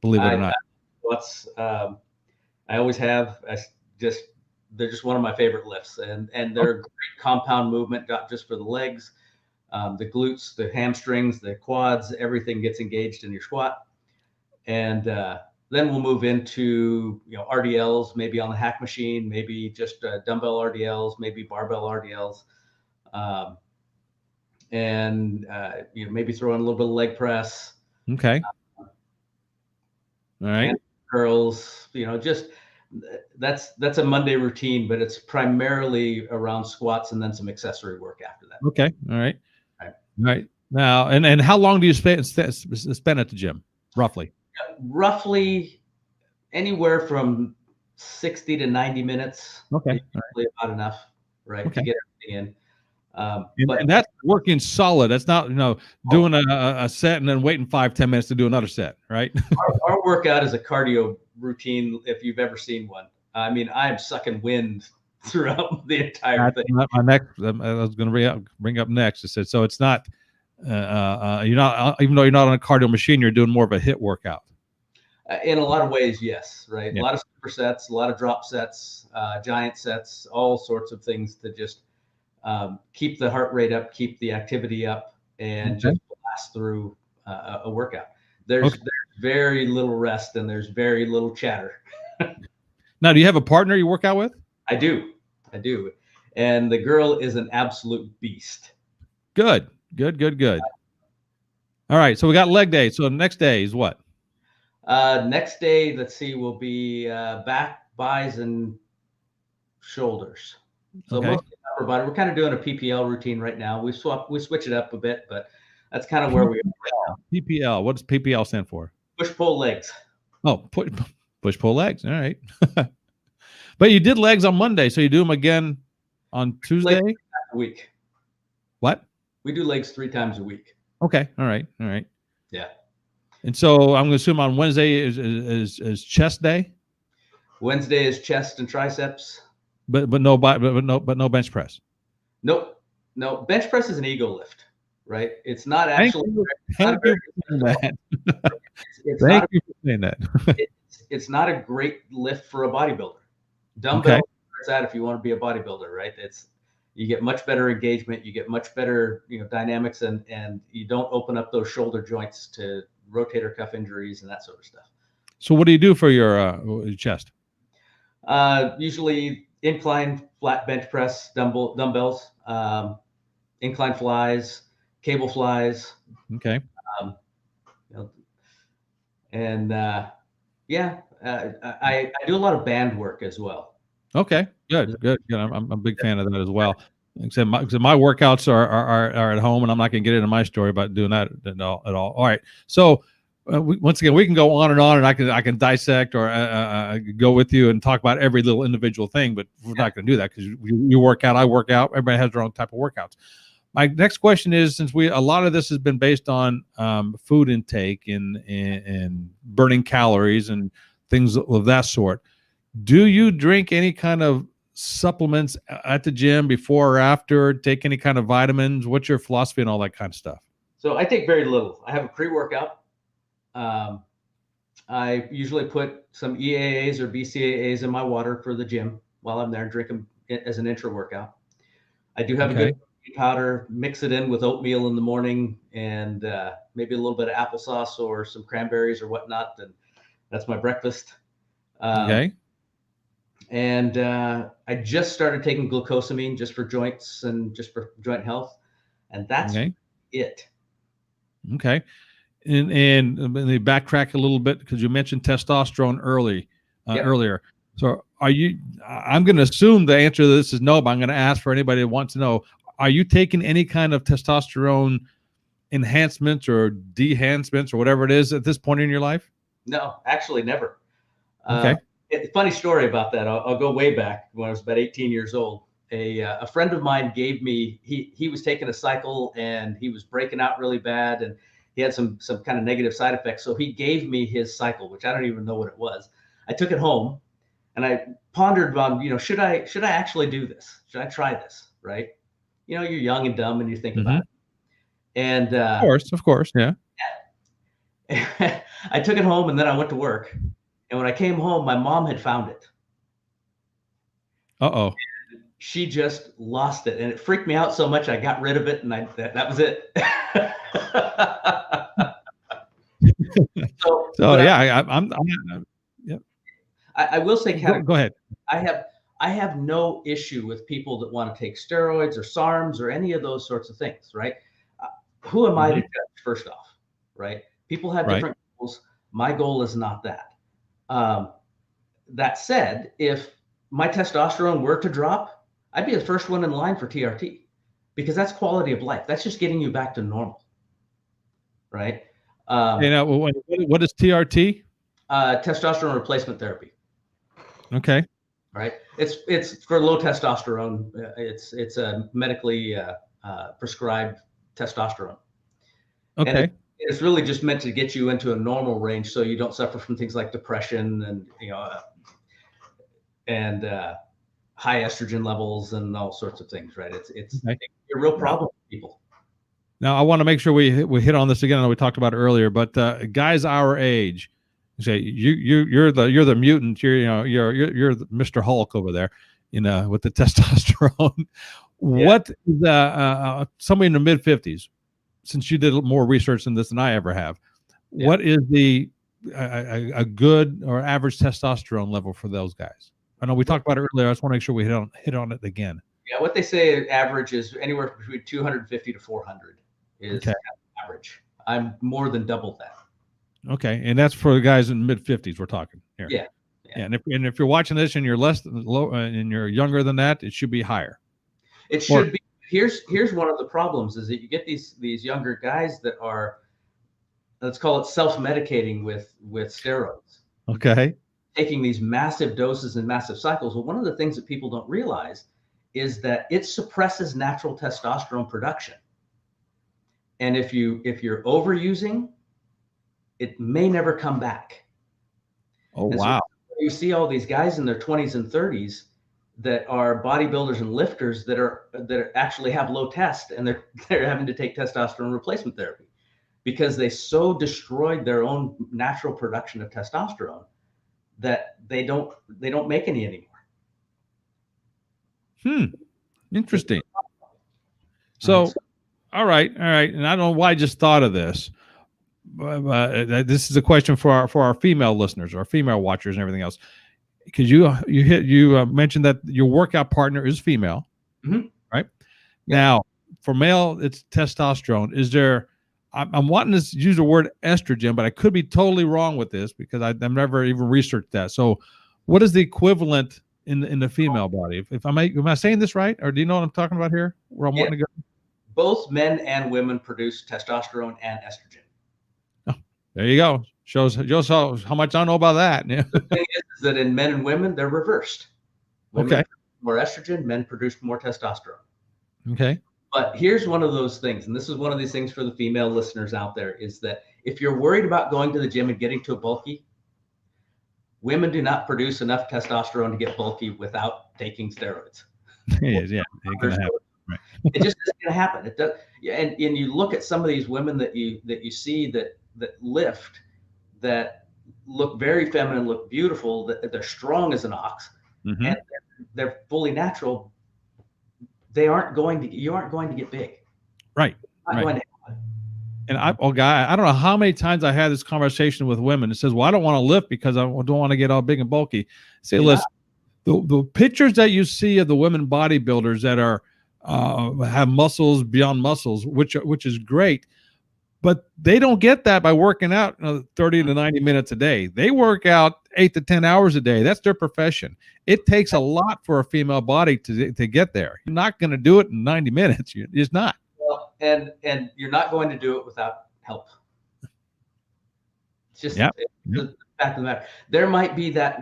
Believe it or not. Squats. I always have. They're just one of my favorite lifts, and they're a great compound movement, not just for the legs, the glutes, the hamstrings, the quads. Everything gets engaged in your squat, and then we'll move into RDLs, maybe on the hack machine, maybe just dumbbell RDLs, maybe barbell RDLs, and maybe throw in a little bit of leg press. Okay. All right. Curls. Just that's a Monday routine, but it's primarily around squats and then some accessory work after that. Okay. All right. All right. Now, and how long do you spend at the gym, roughly? Roughly anywhere from 60 to 90 minutes. Okay. Right. About enough, right, to get everything in. And that's working solid. That's not, doing a set and then waiting 5-10 minutes to do another set, right? Our workout is a cardio routine, if you've ever seen one. I mean, I am sucking wind throughout the entire thing. My next, I was going to bring up next. I said, so it's not, you're not, even though you're not on a cardio machine, you're doing more of a HIIT workout. In a lot of ways, yes, right. Yeah. A lot of supersets, a lot of drop sets, giant sets, all sorts of things to just keep the heart rate up, keep the activity up, and just last through a workout. There's very little rest and there's very little chatter. Now, do you have a partner you work out with? I do. And the girl is an absolute beast. Good. All right. So we got leg day. So the next day is what? Next day, let's see, will be back, buys, and shoulders. So mostly upper body. We're kind of doing a PPL routine right now. We switch it up a bit, but that's kind of where we are right now. PPL. What does PPL stand for? Push pull legs. Oh, push pull legs. All right. But you did legs on Monday, so you do them again on Tuesday? Legs 3 times a week. What? We do legs 3 times a week. Okay. All right. Yeah. And so I'm going to assume on Wednesday is chest day. Wednesday is chest and triceps. But no bench press. Nope. No, bench press is an ego lift, right? It's not actually. Thank you for saying that. It's not a great lift for a bodybuilder. Dumbbell is that if you want to be a bodybuilder, right? You get much better engagement, you get much better dynamics, and you don't open up those shoulder joints to rotator cuff injuries and that sort of stuff. So what do you do for your chest? Usually incline flat bench press, dumbbells, incline flies, cable flies. Okay. I do a lot of band work as well. Okay, good. I'm a big fan of that as well. Except my workouts are at home, and I'm not going to get into my story about doing that at all. All right. So once again, we can go on, and I can dissect or go with you and talk about every little individual thing, but we're not going to do that because you work out, I work out. Everybody has their own type of workouts. My next question is, since a lot of this has been based on food intake and burning calories and things of that sort, do you drink any kind of supplements at the gym before or after? Take any kind of vitamins? What's your philosophy and all that kind of stuff? So I take very little. I have a pre-workout. I usually put some EAAs or BCAAs in my water for the gym while I'm there, drink them as an intra workout. I do have a good powder, mix it in with oatmeal in the morning, and maybe a little bit of applesauce or some cranberries or whatnot. And that's my breakfast. Okay. And I just started taking glucosamine just for joints and just for joint health. And that's it. Okay. And let me backtrack a little bit because you mentioned testosterone earlier. So I'm going to assume the answer to this is no, but I'm going to ask for anybody that wants to know, are you taking any kind of testosterone enhancements or dehancements or whatever it is at this point in your life? No, actually never. Okay. Funny story about that. I'll go way back when I was about 18 years old. A friend of mine gave me, he was taking a cycle and he was breaking out really bad and he had some kind of negative side effects. So he gave me his cycle, which I don't even know what it was. I took it home and I pondered on, should I actually do this? Should I try this? Right? You're young and dumb and you think about it. And of course, yeah. I took it home and then I went to work. And when I came home, my mom had found it. Uh-oh. She just lost it, and it freaked me out so much I got rid of it, and that was it. I will say, go ahead. I have no issue with people that want to take steroids or SARMs or any of those sorts of things, right? Who am I to judge, first off, right? People have different goals. My goal is not that. That said, if my testosterone were to drop, I'd be the first one in line for TRT because that's quality of life. That's just getting you back to normal, right? What is TRT? Testosterone replacement therapy. Okay. Right. It's for low testosterone. It's a medically prescribed testosterone. Okay. And it's really just meant to get you into a normal range so you don't suffer from things like depression and high estrogen levels and all sorts of things, right? It's a real problem for people. Now, I want to make sure we hit on this again. I know we talked about it earlier, but guys our age, say you're the mutant. You're the Mr. Hulk over there, with the testosterone. What is somebody in the mid 50s? Since you did more research in this than I ever have, what is a good or average testosterone level for those guys? I know we talked about it earlier. I just want to make sure we hit on it again. Yeah, what they say average is anywhere between 250 to 400 is average. I'm more than double that. Okay, and that's for the guys in mid 50s. We're talking here. Yeah. And if you're watching this and you're low and you're younger than that, it should be higher. It should be. Here's one of the problems is that you get these younger guys that are, let's call it self-medicating with steroids. Okay. Taking these massive doses and massive cycles. Well, one of the things that people don't realize is that it suppresses natural testosterone production. And if you're overusing, it may never come back. Oh, wow. So you see all these guys in their 20s and 30s that are bodybuilders and lifters that actually have low test, and they're having to take testosterone replacement therapy because they so destroyed their own natural production of testosterone that they don't make any anymore. Interesting. So, all right, and I don't know why I just thought of this. This is a question for our female listeners, our female watchers, and everything else. Because you mentioned that your workout partner is female, right? Now, for male, it's testosterone. Is there? I'm wanting to use the word estrogen, but I could be totally wrong with this because I've never even researched that. So, what is the equivalent in the female body? Am I saying this right, or do you know what I'm talking about here? Where I'm wanting to go? Both men and women produce testosterone and estrogen. Oh, there you go. Shows how much I know about that. Yeah. The thing is that in men and women, they're reversed. Women produce more estrogen, men produce more testosterone. Okay. But here's one of those things, and this is one of these things for the female listeners out there, is that if you're worried about going to the gym and getting too bulky, women do not produce enough testosterone to get bulky without taking steroids. Yeah, it ain't gonna happen. Right. It just isn't gonna happen. It does. And you look at some of these women that you see that lift, that look very feminine, look beautiful, that they're strong as an ox, and they're fully natural. you aren't going to get big. Right. Not Right. going to And I don't know how many times I had this conversation with women. It says, well, I don't want to lift because I don't want to get all big and bulky. Say, listen, the pictures that you see of the women bodybuilders that are have muscles beyond muscles, which is great, but they don't get that by working out 30 to 90 minutes a day. They work out 8 to 10 hours a day. That's their profession. It takes a lot for a female body to get there. You're not going to do it in 90 minutes. It's not. Well, and you're not going to do it without help. It's just the fact of the matter. There might be that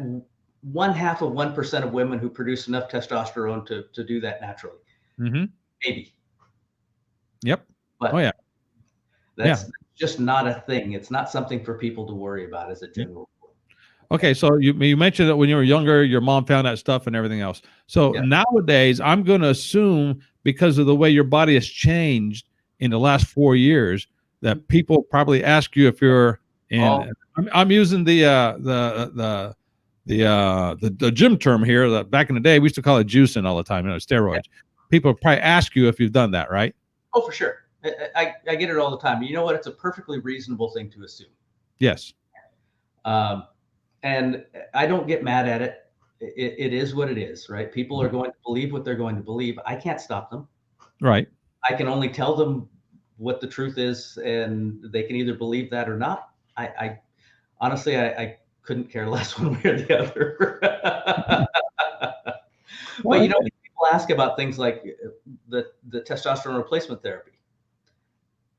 0.5% of women who produce enough testosterone to do that naturally. Mm-hmm. Maybe. Yep. But that's just not a thing. It's not something for people to worry about as a general rule. Okay, so you mentioned that when you were younger, your mom found that stuff and everything else. So nowadays, I'm going to assume because of the way your body has changed in the last 4 years, that people probably ask you if you're in. I'm using the gym term here. That back in the day we used to call it juicing all the time. Steroids. Yeah. People probably ask you if you've done that, right? Oh, for sure. I get it all the time. You know what? It's a perfectly reasonable thing to assume. Yes. And I don't get mad at it. It is what it is, right? People are going to believe what they're going to believe. I can't stop them. Right. I can only tell them what the truth is, and they can either believe that or not. I honestly, I couldn't care less one way or the other. But people ask about things like the testosterone replacement therapy.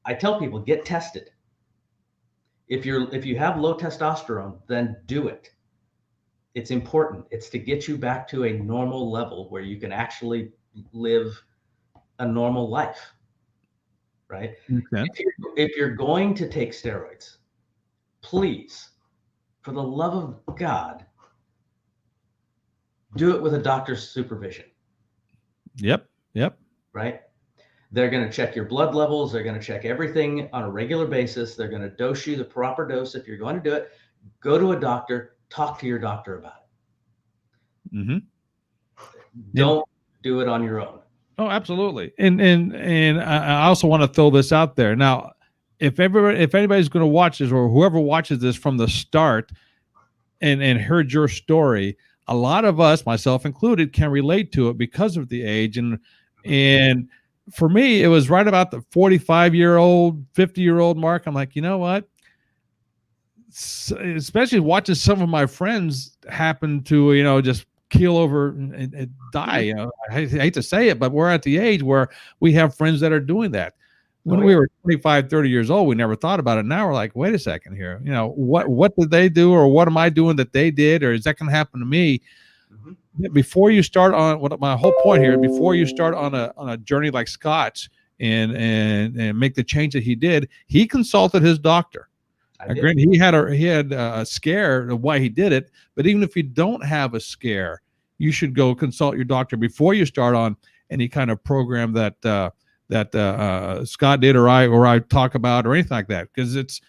I tell people, get tested. If you have low testosterone, then do it. It's important. It's to get you back to a normal level where you can actually live a normal life, right? Okay. If you're going to take steroids, please, for the love of God, do it with a doctor's supervision. Yep. Right? They're going to check your blood levels. They're going to check everything on a regular basis. They're going to dose you the proper dose. If you're going to do it, go to a doctor, talk to your doctor about it. Mm-hmm. Don't do it on your own. Oh, absolutely. And I also want to throw this out there. Now, if anybody's going to watch this, or whoever watches this from the start and heard your story, a lot of us, myself included, can relate to it because of the age. And for me, it was right about the 45-year-old, 50-year-old mark. I'm like, you know what? Especially watching some of my friends happen to, just keel over and die. I hate to say it, but we're at the age where we have friends that are doing that. When we were 25, 30 years old, we never thought about it. Now we're like, wait a second here. What did they do, or what am I doing that they did, or is that going to happen to me? Mm-hmm. Before you start on my whole point here, before you start on a journey like Scott's and make the change that he did, he consulted his doctor. Granted, he had a scare of why he did it, but even if you don't have a scare, you should go consult your doctor before you start on any kind of program that Scott did or I talk about or anything like that, because it's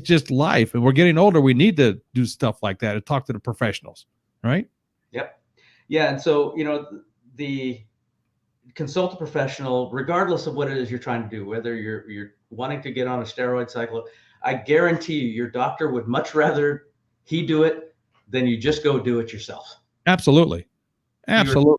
just life, and we're getting older. We need to do stuff like that and talk to the professionals, right? Yep. Yeah, and so the consult a professional, regardless of what it is you're trying to do, whether you're wanting to get on a steroid cycle. I guarantee you, your doctor would much rather he do it than you just go do it yourself. Absolutely. So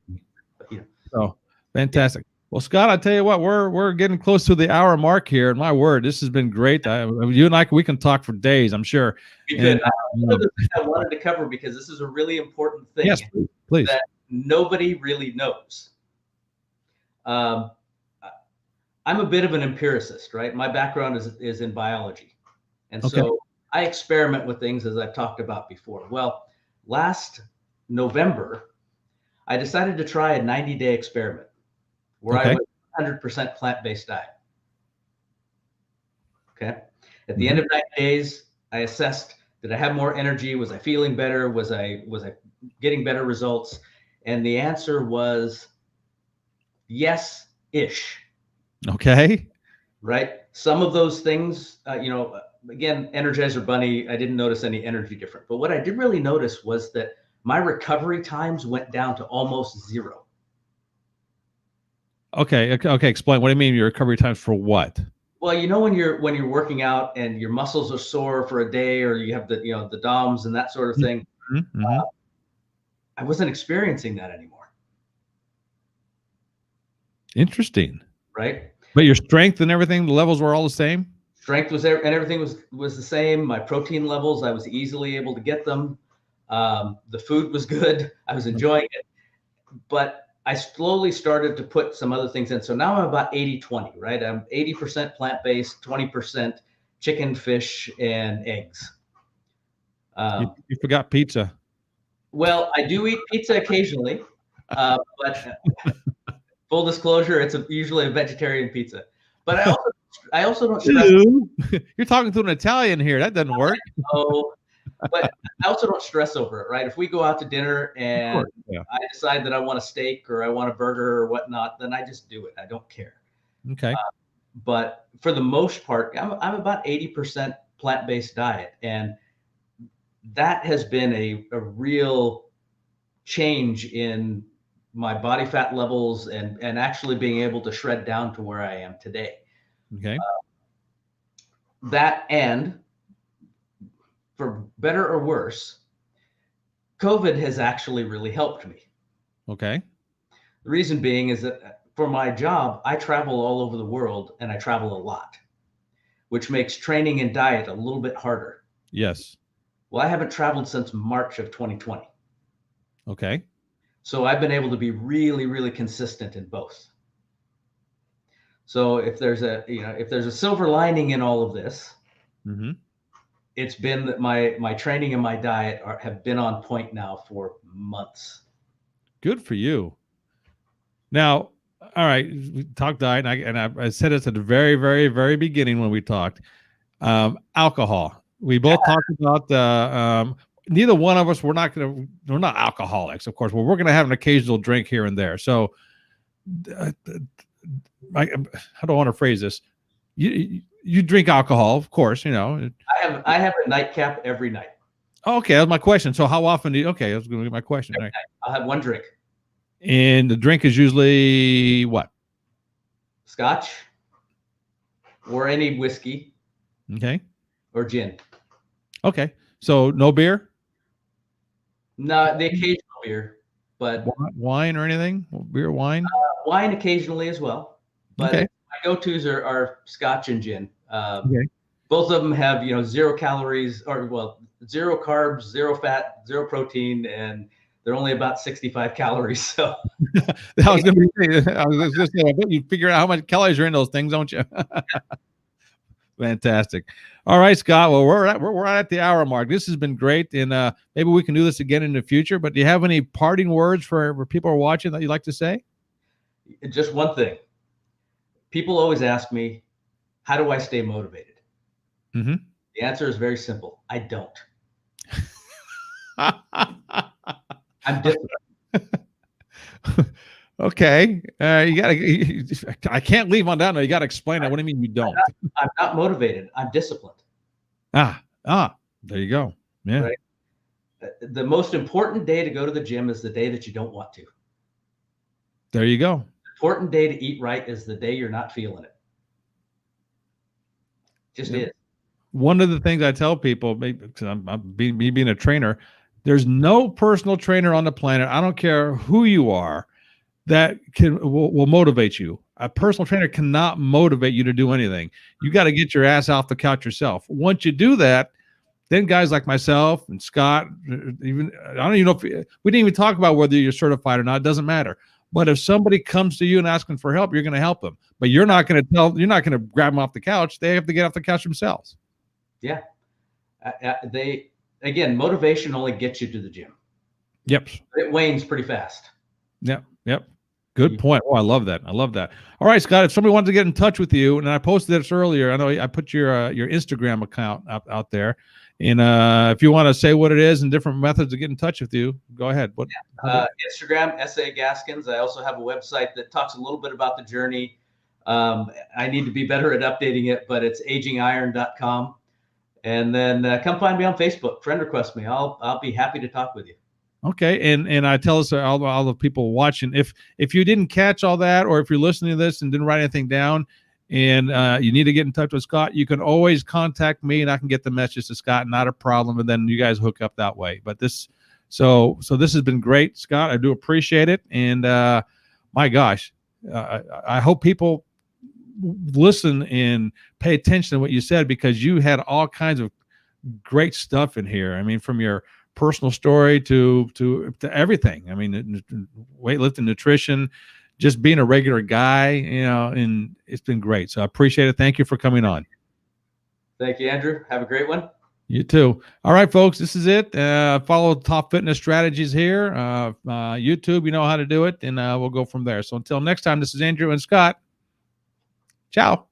fantastic. Yeah. Well, Scott, I tell you what, we're getting close to the hour mark here. And my word, this has been great. You and I, we can talk for days, I'm sure. I wanted to cover, because this is a really important thing. Yes, please. That nobody really knows. I'm a bit of an empiricist, right? My background is in biology. And so I experiment with things, as I've talked about before. Well, last November, I decided to try a 90-day experiment where I went 100% plant-based diet. Okay. At the end of 90 days, I assessed, did I have more energy? Was I feeling better? Was I getting better results? And the answer was yes-ish. Okay. Right. Some of those things, again, Energizer Bunny, I didn't notice any energy different. But what I did really notice was that my recovery times went down to almost zero. Okay. Okay. Explain. What do you mean your recovery times for what? Well, when you're working out and your muscles are sore for a day, or you have the DOMs and that sort of thing, Mm-hmm. I wasn't experiencing that anymore. Interesting. Right? But your strength and everything, the levels were all the same? Strength was there, and everything was the same. My protein levels, I was easily able to get them. The food was good. I was enjoying it. But I slowly started to put some other things in. So now I'm about 80-20, right? I'm 80% plant-based, 20% chicken, fish, and eggs. You forgot pizza. Well, I do eat pizza occasionally, but full disclosure, it's usually a vegetarian pizza. But I also don't stress. You're talking to an Italian here. That doesn't work. Oh, but I also don't stress over it, right? If we go out to dinner and Yeah. I decide that I want a steak or I want a burger or whatnot, then I just do it. I don't care. Okay. But for the most part, I'm about 80% plant-based diet, and that has been a real change in my body fat levels and actually being able to shred down to where I am today. Okay. That, and for better or worse, COVID has actually really helped me. Okay. The reason being is that for my job, I travel all over the world, and I travel a lot, which makes training and diet a little bit harder. Yes. Well, I haven't traveled since March of 2020. Okay. So I've been able to be really, really consistent in both. So if there's a silver lining in all of this, Mm-hmm. it's been that my training and my diet have been on point now for months. Good for you. Now, all right, we talked diet, and I said this at the very, very, very beginning when we talked. Alcohol. We both talked about neither one of us, we're not alcoholics, of course, but we're going to have an occasional drink here and there. So how do I want to phrase this? You drink alcohol, of course, I have a nightcap every night. Okay, that's my question. So how often do you, okay, that's going to be my question. Right. I'll have one drink. And the drink is usually what? Scotch or any whiskey. Okay. Or gin. Okay. So no beer? No, the occasional beer, but wine or anything? Beer, wine? Wine occasionally as well. But okay. My go-tos are Scotch and gin. Okay. Both of them have 0 calories, or 0 carbs, 0 fat, 0 protein, and they're only about 65 calories. So I was going to say, I bet you figure out how much calories are in those things, don't you? Fantastic. All right, Scott. Well, we're right at the hour mark. This has been great, and maybe we can do this again in the future. But do you have any parting words for people who are watching that you'd like to say? Just one thing. People always ask me, how do I stay motivated? Mm-hmm. The answer is very simple. I don't. I'm different. Okay. I can't leave on that. No, you got to explain that. What do you mean you don't? I'm not motivated. I'm disciplined. There you go. Yeah. Right? The most important day to go to the gym is the day that you don't want to. There you go. The important day to eat right is the day you're not feeling it. Just is. One of the things I tell people, because I'm being a trainer, there's no personal trainer on the planet, I don't care who you are, that will motivate you. A personal trainer cannot motivate you to do anything. You got to get your ass off the couch yourself. Once you do that, then guys like myself and Scott, even I don't even know if we didn't even talk about whether you're certified or not. It doesn't matter. But if somebody comes to you and asking for help, you're going to help them. But you're not going to grab them off the couch. They have to get off the couch themselves. Yeah. Again, motivation only gets you to the gym. Yep. It wanes pretty fast. Yep. Good point. Oh, I love that. All right, Scott, if somebody wanted to get in touch with you, and I posted this earlier, I know I put your Instagram account out there. And if you want to say what it is and different methods to get in touch with you, go ahead. Instagram, Scott Gaskins. I also have a website that talks a little bit about the journey. I need to be better at updating it, but it's agingiron.com. And then come find me on Facebook. Friend request me. I'll be happy to talk with you. Okay, and I tell us all the people watching, if you didn't catch all that, or if you're listening to this and didn't write anything down, and you need to get in touch with Scott, you can always contact me, and I can get the message to Scott. Not a problem, and then you guys hook up that way. But so this has been great, Scott. I do appreciate it, and my gosh, I hope people listen and pay attention to what you said, because you had all kinds of great stuff in here. I mean, from your personal story to everything. I mean, weightlifting, nutrition, just being a regular guy, and it's been great. So I appreciate it. Thank you for coming on. Thank you, Andrew. Have a great one. You too. All right, folks, this is it. Follow Top Fitness Strategies here. YouTube, you know how to do it, and we'll go from there. So until next time, this is Andrew and Scott. Ciao.